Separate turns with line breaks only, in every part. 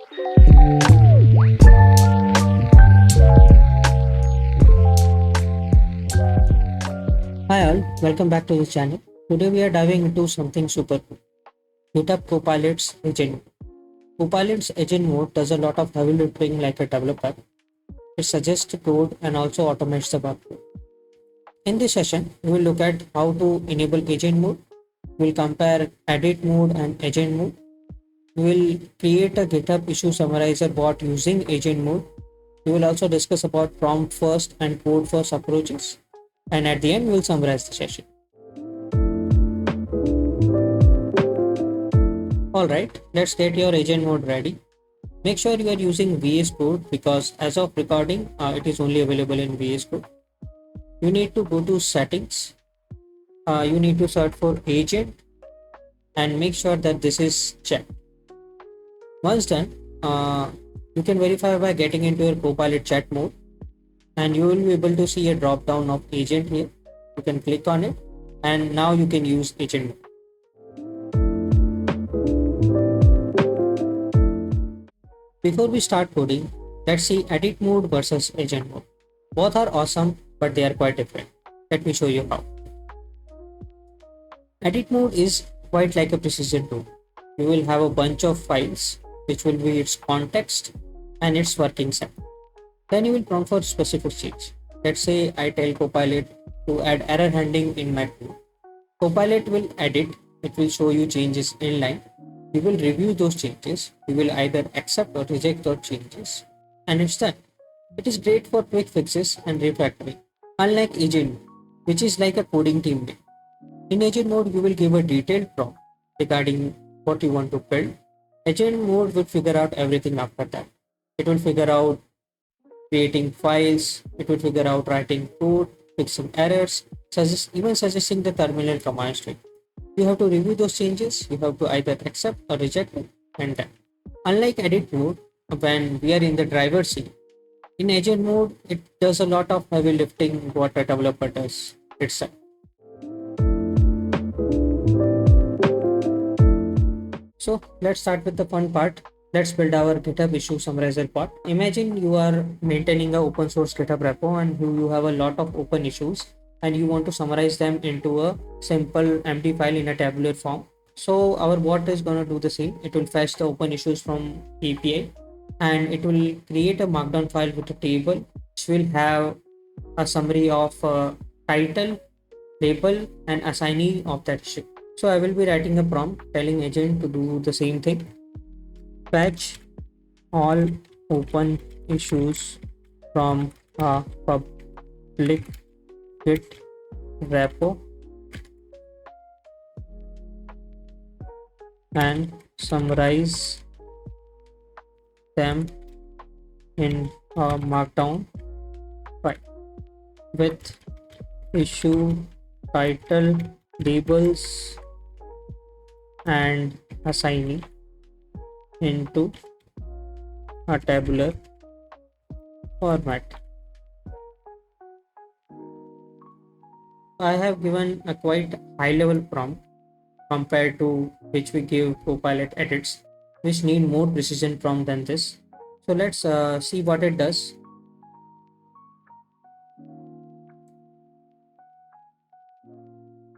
Hi all, welcome back to the channel. Today we are diving into something super cool. GitHub Copilot's agent mode. Copilot's agent mode does a lot of heavy lifting like a developer. It suggests code and also automates the workflow. In this session, we will look at how to enable agent mode. We will compare edit mode and agent mode. We will create a GitHub issue summarizer bot using agent mode. We will also discuss about prompt first and code first approaches. And at the end, we will summarize the session. Alright, let's get your agent mode ready. Make sure you are using VS Code because as of recording, it is only available in VS Code. You need to go to settings. You need to search for agent and make sure that this is checked. Once done, you can verify by getting into your Copilot chat mode and you will be able to see a drop down of agent here. You can click on it and now you can use agent mode. Before we start coding, let's see edit mode versus agent mode. Both are awesome, but they are quite different. Let me show you how. Edit mode is quite like a precision tool. You will have a bunch of files, which will be its context and its working set. Then you will prompt for specific change. Let's say I tell Copilot to add error handling in my tool. Copilot will edit, it will show you changes in line. You will review those changes. You will either accept or reject those changes, and it's done. It is great for quick fixes and refactoring. Unlike agent mode, which is like a coding team lead. In agent mode, you will give a detailed prompt regarding what you want to build. Agent mode will figure out everything after that. It will figure out creating files. It will figure out writing code, fixing errors, even suggesting the terminal command string. You have to review those changes. You have to either accept or reject it and done. Unlike edit mode, when we are in the driver seat, in agent mode, it does a lot of heavy lifting what a developer does itself. So let's start with the fun part. Let's build our GitHub issue summarizer bot. Imagine you are maintaining an open source GitHub repo and you have a lot of open issues and you want to summarize them into a simple empty file in a tabular form. So our bot is going to do the same. It will fetch the open issues from API and it will create a markdown file with a table which will have a summary of title, label and assignee of that issue. So I will be writing a prompt telling agent to do the same thing. Fetch all open issues from a public Git repo and summarize them in a markdown file with issue title, labels and assignee into a tabular format. I have given a quite high level prompt compared to which we give Copilot edits, which need more precision prompt than this. So let's see what it does.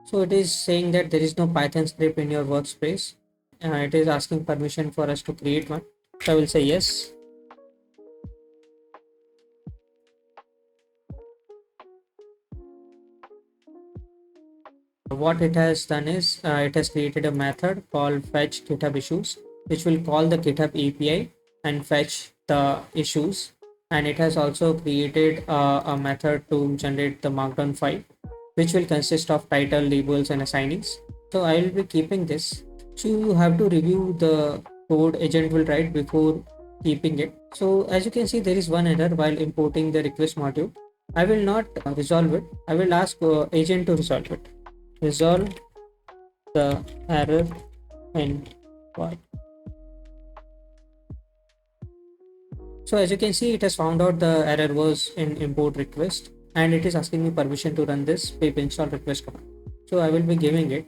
So it is saying that there is no Python script in your workspace. It is asking permission for us to create one. So I will say yes. What it has done is it has created a method called fetch GitHub issues, which will call the GitHub API and fetch the issues. And it has also created a method to generate the markdown file, which will consist of title, labels and assignees. So I will be keeping this. So you have to review the code agent will write before keeping it. So as you can see, there is one error while importing the request module. I will not resolve it. I will ask agent to resolve it. Resolve the error in what. So as you can see, it has found out the error was in import request and it is asking me permission to run this pip install request command. So I will be giving it.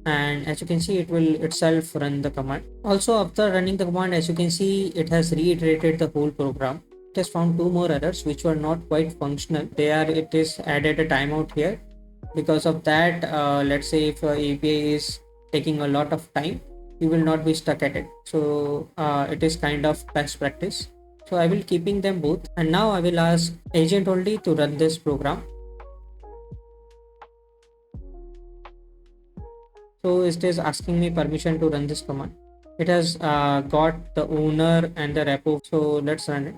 and as you can see, it will itself run the command. Also, after running the command, as you can see, it has reiterated the whole program. It has found two more errors which were not quite functional. It is added a timeout here. Because of that, let's say if API is taking a lot of time, you will not be stuck at it. So it is kind of best practice. So I will keeping them both, and now I will ask agent only to run this program. So it is asking me permission to run this command. It has got the owner and the repo, so let's run it.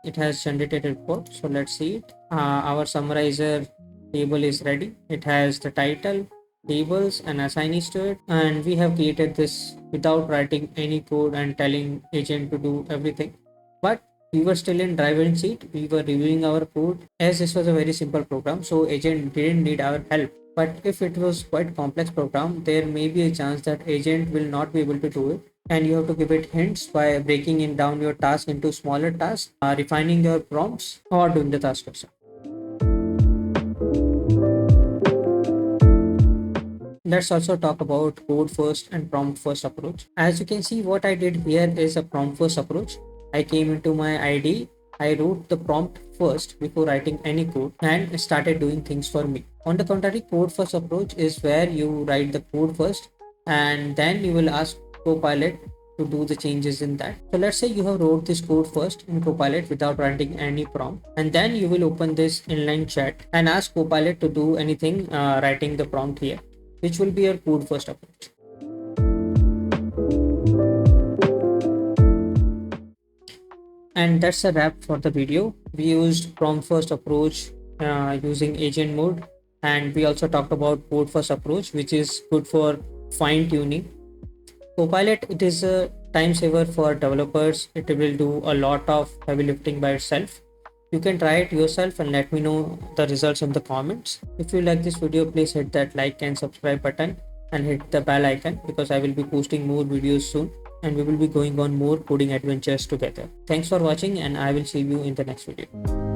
It has generated a report, so let's see it. Our summarizer table is ready. It has the title, tables, and assignees to it, and we have created this without writing any code and telling agent to do everything. But we were still in driver seat. We were reviewing our code, as this was a very simple program, so agent didn't need our help. But if it was quite complex program, there may be a chance that agent will not be able to do it, and you have to give it hints by breaking in down your task into smaller tasks, refining your prompts, or doing the task yourself. Let's also talk about code first and prompt first approach. As you can see, what I did here is a prompt first approach. I came into my ID, I wrote the prompt first before writing any code and started doing things for me. On the contrary, code first approach is where you write the code first and then you will ask Copilot to do the changes in that. So let's say you have wrote this code first in Copilot without writing any prompt, and then you will open this inline chat and ask Copilot to do anything writing the prompt here, which will be your code first approach. And that's a wrap for the video. We used prompt first approach using agent mode, and we also talked about code first approach, which is good for fine tuning. Copilot, it is a time saver for developers. It will do a lot of heavy lifting by itself. You can try it yourself and let me know the results in the comments. If you like this video, please hit that like and subscribe button and hit the bell icon, because I will be posting more videos soon and we will be going on more coding adventures together. Thanks for watching, and I will see you in the next video.